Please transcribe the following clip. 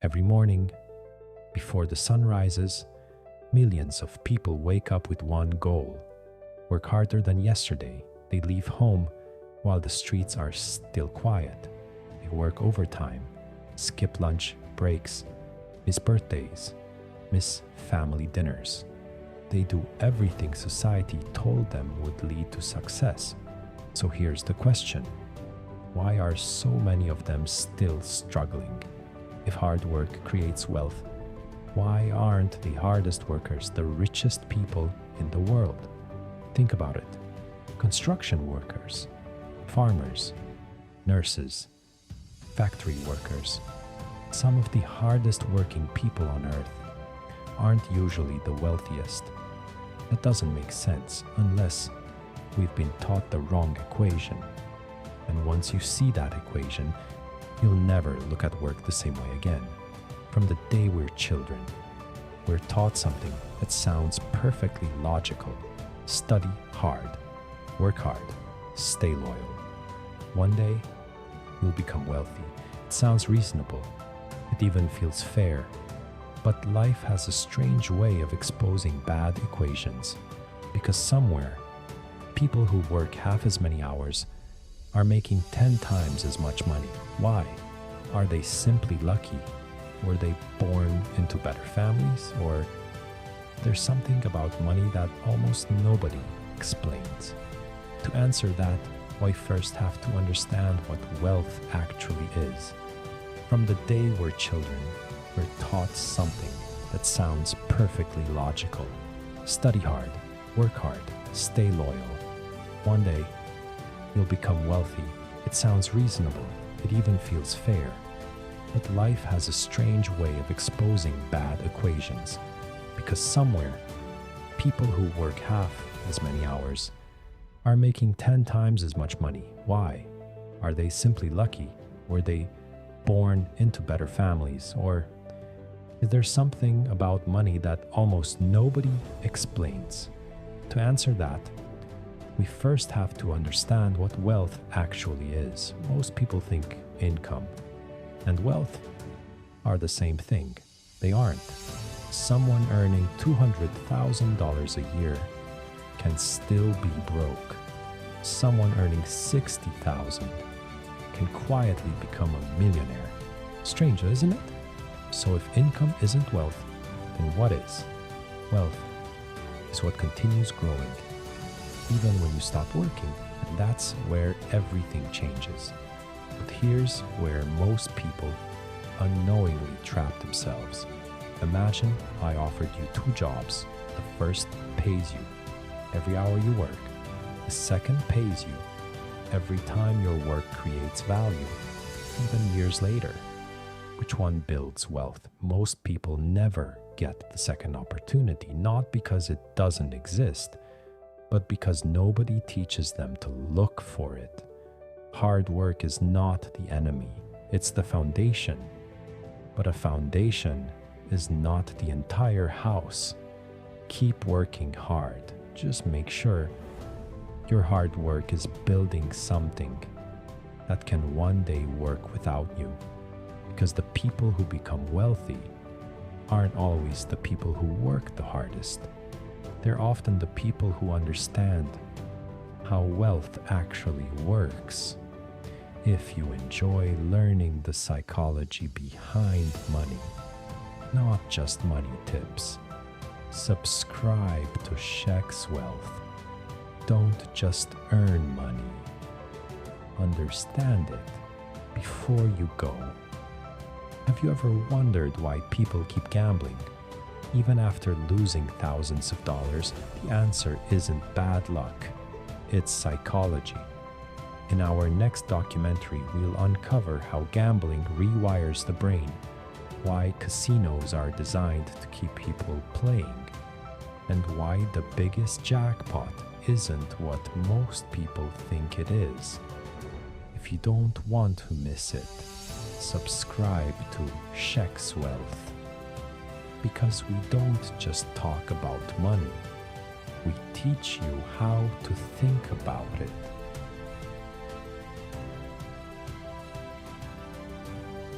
Every morning, before the sun rises, millions of people wake up with one goal: work harder than yesterday. They leave home while the streets are still quiet. They work overtime, skip lunch breaks, miss birthdays, miss family dinners. They do everything society told them would lead to success. So here's the question: why are so many of them still struggling? If hard work creates wealth, why aren't the hardest workers the richest people in the world? Think about it. Construction workers, farmers, nurses, factory workers, some of the hardest working people on earth aren't usually the wealthiest. That doesn't make sense unless we've been taught the wrong equation. And once you see that equation, you'll never look at work the same way again. From the day we're children, we're taught something that sounds perfectly logical. Study hard, work hard, stay loyal. One day, you'll become wealthy. It sounds reasonable. It even feels fair. But life has a strange way of exposing bad equations, because somewhere, people who work half as many hours are making 10 times as much money. Why? Are they simply lucky? Were they born into better families? Or there's something about money that almost nobody explains? To answer that, we first have to understand what wealth actually is. From the day we're children, we're taught something that sounds perfectly logical. Study hard, work hard, stay loyal. One day, you'll become wealthy. It sounds reasonable. It even feels fair. But life has a strange way of exposing bad equations, because somewhere, people who work half as many hours are making 10 times as much money. Why? Are they simply lucky? Were they born into better families? Or is there something about money that almost nobody explains? To answer that, we first have to understand what wealth actually is. Most people think income and wealth are the same thing. They aren't. Someone earning $200,000 a year can still be broke. Someone earning $60,000 can quietly become a millionaire. Strange, isn't it? So if income isn't wealth, then what is? Wealth is what continues growing, even when you stop working, and that's where everything changes. But here's where most people unknowingly trap themselves. Imagine I offered you 2 jobs. The first pays you every hour you work. The second pays you every time your work creates value, even years later. Which one builds wealth? Most people never get the second opportunity, not because it doesn't exist, but because nobody teaches them to look for it. Hard work is not the enemy, it's the foundation. But a foundation is not the entire house. Keep working hard. Just make sure your hard work is building something that can one day work without you. Because the people who become wealthy aren't always the people who work the hardest. They're often the people who understand how wealth actually works. If you enjoy learning the psychology behind money, not just money tips, subscribe to Shekswealth. Don't just earn money. Understand it before you go. Have you ever wondered why people keep gambling? Even after losing thousands of dollars, the answer isn't bad luck. It's psychology. In our next documentary, we'll uncover how gambling rewires the brain, why casinos are designed to keep people playing, and why the biggest jackpot isn't what most people think it is. If you don't want to miss it, subscribe to Shekswealth. Because we don't just talk about money, we teach you how to think about it.